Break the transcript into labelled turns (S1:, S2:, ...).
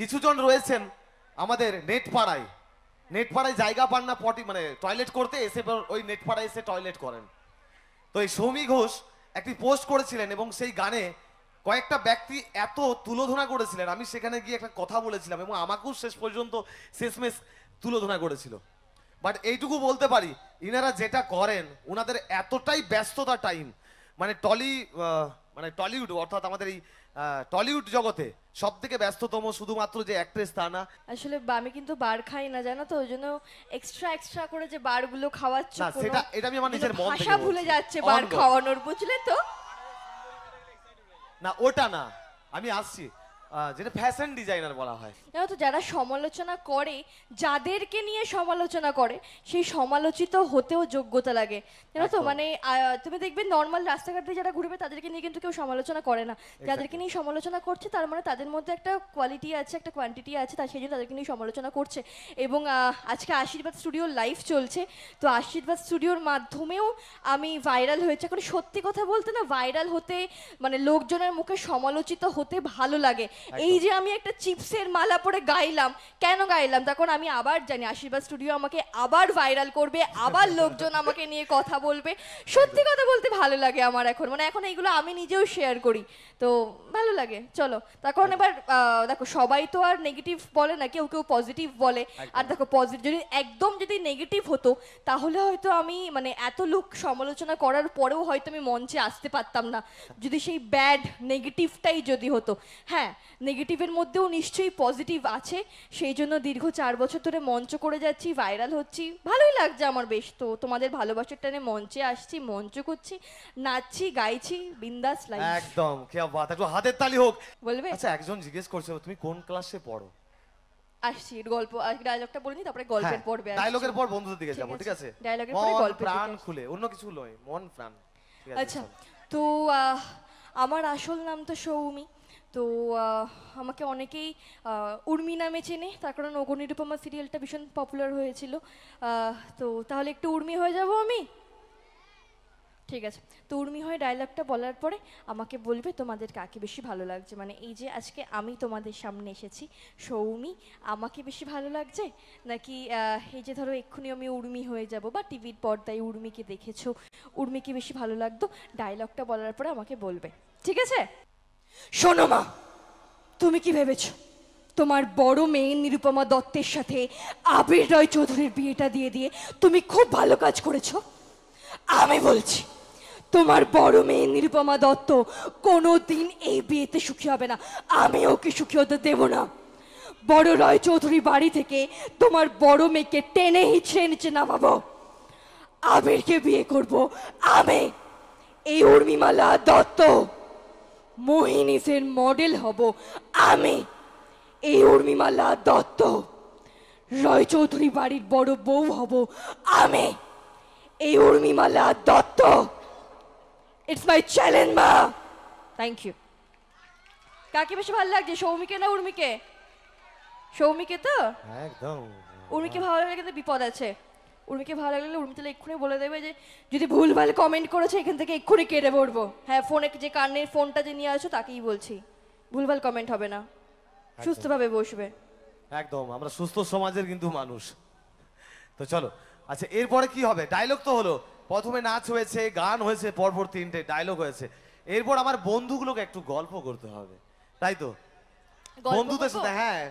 S1: কিছুজন রয়েছেন আমাদের নেটপাড়ায় জায়গা পান না পটি মানে টয়লেট করতে, এসে ওই নেটপাড়ায় এসে টয়লেট করেন। তো এই সৌমি ঘোষ একটি পোস্ট করেছিলেন এবং সেই গানে কয়েকটা ব্যক্তি এত তুলোধনা করেছিলেন, আমি সেখানে গিয়ে একটা কথা বলেছিলাম এবং আমাকেও শেষ পর্যন্ত শেষমেশ তুলোধনা করেছিল। বাট এইটুকু বলতে পারি, ইনারা যেটা করেন ওনাদের এতটাই ব্যস্ততা টাইম, মানে টলিউড অর্থাৎ আমাদের এই টলিউড জগতে সব থেকে ব্যস্ততম শুধুমাত্র যে অ্যাক্ট্রেস তা না।
S2: আসলে আমি কিন্তু বার খাই না জানো তো, ওই জন্য এক্সট্রা করে যে বারগুলো খাওয়াচ্ছ
S1: না সেটা এটা আমি আমার নিজের মন থেকে
S2: ভাষা ভুলে যাচ্ছে বার খাওয়ানোর, বুঝলে তো?
S1: না ওটা না, আমি আসছি যেটা ফ্যাশন ডিজাইনার বলা হয়।
S2: জানো তো, যারা সমালোচনা করে, যাদেরকে নিয়ে সমালোচনা করে, সেই সমালোচিত হতেও যোগ্যতা লাগে, জানো তো। মানে তুমি দেখবে নর্মাল রাস্তাঘাটে যারা ঘুরবে তাদেরকে নিয়ে কিন্তু কেউ সমালোচনা করে না। যাদেরকে নিয়ে সমালোচনা করছে তার মানে তাদের মধ্যে একটা কোয়ালিটি আছে, একটা কোয়ান্টিটি আছে, তার সেই জন্য তাদেরকে নিয়ে সমালোচনা করছে। এবং আজকে আশীর্বাদ স্টুডিওর লাইভ চলছে, তো আশীর্বাদ স্টুডিওর মাধ্যমেও আমি ভাইরাল হয়েছে। এখন সত্যি কথা বলতে না, ভাইরাল হতে মানে লোকজনের মুখে সমালোচিত হতে ভালো লাগে। এই যে আমি একটা চিপসের মালা পরে গাইলাম, কেন গাইলাম? তখন আমি আবার জানি আশীর্বাদ স্টুডিও আমাকে আবার ভাইরাল করবে, আবার লোকজন আমাকে নিয়ে কথা বলবে। সত্যি কথা বলতে ভালো লাগে আমার এখন, মানে এখন এইগুলো আমি নিজেও শেয়ার করি, তো ভালো লাগে। চলো তখন এবার দেখো, সবাই তো আর নেগেটিভ বলে না, কেউ কেউ পজিটিভ বলে। আর দেখো পজিটিভ যদি নেগেটিভ হতো তাহলে হয়তো আমি মানে এত লোক সমালোচনা করার পরেও হয়তো আমি মঞ্চে আসতে পারতাম না, যদি সেই ব্যাড নেগেটিভটাই যদি হতো। হ্যাঁ, নেগেটিভের মধ্যেও নিশ্চয়ই পজিটিভ আছে, সেই জন্য দীর্ঘ 4 বছর ধরে মঞ্চ করে যাচ্ছি, ভাইরাল হচ্ছি, ভালোই লাগছে আমার বেশ। তো তোমাদের ভালোবাসার টানে মঞ্চে আসছি, মঞ্চ করছি, নাচছি, গাইছি, বিন্দাস লাইফ।
S1: একদম কি বাত, একটু হাতের তালি হোক।
S2: বলবে?
S1: আচ্ছা, একজন জিজ্ঞেস করছে তুমি কোন ক্লাসে পড়ো?
S2: আসছি, গল্প ডায়লগটা বলে নি, তারপরে গল্পের পড়বে।
S1: ডায়লগের পর বন্ধুদের দিকে যাব, ঠিক আছে?
S2: ডায়লগের পরে গল্পের
S1: প্রাণ খুলে, অন্য কিছু নয়, মন প্রাণ।
S2: আচ্ছা, তো আমার আসল নাম তো সৌমি। তো আমাকে অনেকেই উর্মি নামে চেনে, তার কারণ অগ্নিরূপমা সিরিয়ালটা ভীষণ পপুলার হয়েছিল। তো তাহলে একটু উর্মি হয়ে যাব আমি, ঠিক আছে? তো উর্মি হয়ে ডায়লগটা বলার পরে আমাকে বলবে তোমাদের কাকে বেশি ভালো লাগছে। মানে এই যে আজকে আমি তোমাদের সামনে এসেছি, সৌমি আমাকে বেশি ভালো লাগছে, নাকি এই যে ধরো এক্ষুনি আমি উর্মি হয়ে যাব বা টিভির পর্দায় উর্মিকে দেখেছো, উর্মিকে বেশি ভালো লাগতো? ডায়লগটা বলার পরে আমাকে বলবে, ঠিক আছে? শোনো মা, তুমি কি ভেবেছ তোমার বড় মেয়ে নিরুপমা দত্তের সাথে আবির রয় চৌধুরীর বিয়েটা দিয়ে তুমি খুব ভালো কাজ করেছো? আমি বলছি, তোমার বড় মেয়ে নিরুপমা দত্ত কোনোদিন এই বিয়েতে সুখী হবে না, আমি ওকে সুখী হতে দেব না। বড় রয় চৌধুরী বাড়ি থেকে তোমার বড় মেয়েকে টেনে হিচড়ে নিচে নামাবো, আবিরকে বিয়ে করব আমি, এই উর্মিমালা দত্ত। মোহিনীসের মডেল হব আমি, এই উর্মিমালা দত্ত। রয় চৌধুরী বাড়ির বড় বউ হব আমি, এই Urmimala Dutta. It's my challenge মা। Thank you. কাকে বেশি ভালো লাগছে, সৌমিকে না উর্মিকে? সৌমিকে তো
S1: একদম।
S2: উর্মিকে ভালো লাগলে কিন্তু বিপদ আছে। উর্মিকে ভালো লাগলে উর্মি তাহলে এক্ষুনি বলে দেবে যে যদি ভুলভাল কমেন্ট করেছে এখান থেকে এক্ষুনি কেটে পড়বো। হ্যাঁ, ফোনে যে কানের ফোনটা যে নিয়ে আসো তাকেই বলছি, ভুলভাল কমেন্ট হবে না, সুস্থভাবে বসবে।
S1: একদম, আমরা সুস্থ সমাজের কিন্তু মানুষ। তো চলো, আচ্ছা এরপরে কি হবে? ডায়লগ তো হলো, প্রথমে নাচ হয়েছে, গান হয়েছে, পরপর 3টে ডায়লগ হয়েছে। এরপর আমার বন্ধুগুলোকে একটু গল্প করতে হবে, তাই তো? বন্ধুদের সাথে, হ্যাঁ